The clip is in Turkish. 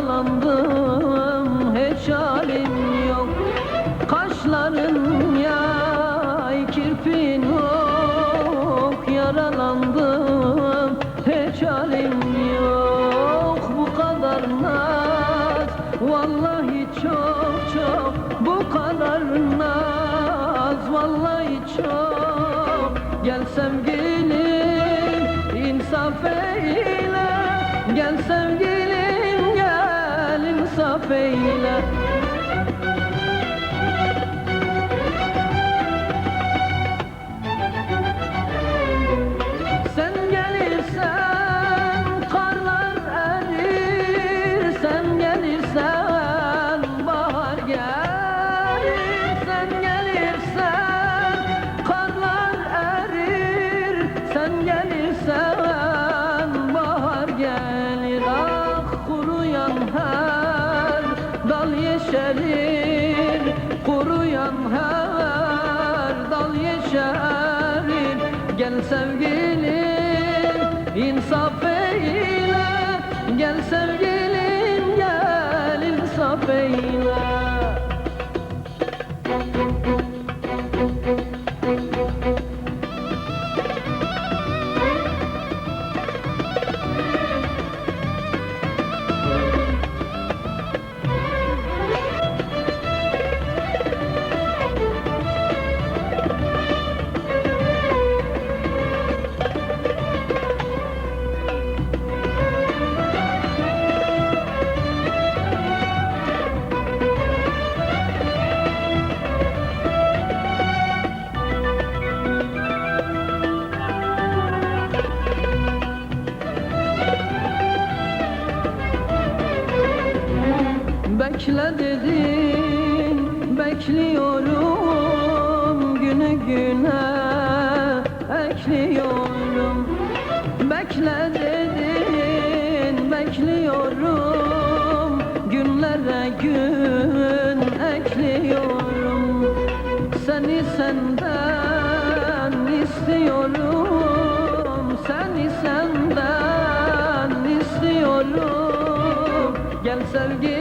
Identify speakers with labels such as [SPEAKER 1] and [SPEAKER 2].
[SPEAKER 1] yaralandım, hiç halim yok. Kaşların yay, kirpin ok, yaralandım, hiç halim yok. Bu kadar naz, vallahi çok çok, bu kadar naz, vallahi çok. Gel sevgilim, insaf eyle, gel sevgilim, gel insaf eyle. Sen gelirsen karlar erir, sen gelirsen bahar gelir. Sen gelirsen karlar erir, sen gelirsen bahar gelir. Ah, kuruyan her dal yeşerir, kuruyan her dal yeşerir. Gel sevgilim, insaf eyle, gel sevgilim, gel insaf eyle. Bekle dedin, bekliyorum, günü güne ekliyorum. Bekle dedin, bekliyorum, günlere gün ekliyorum. Seni senden istiyorum, seni senden istiyorum. Gel sevgilim,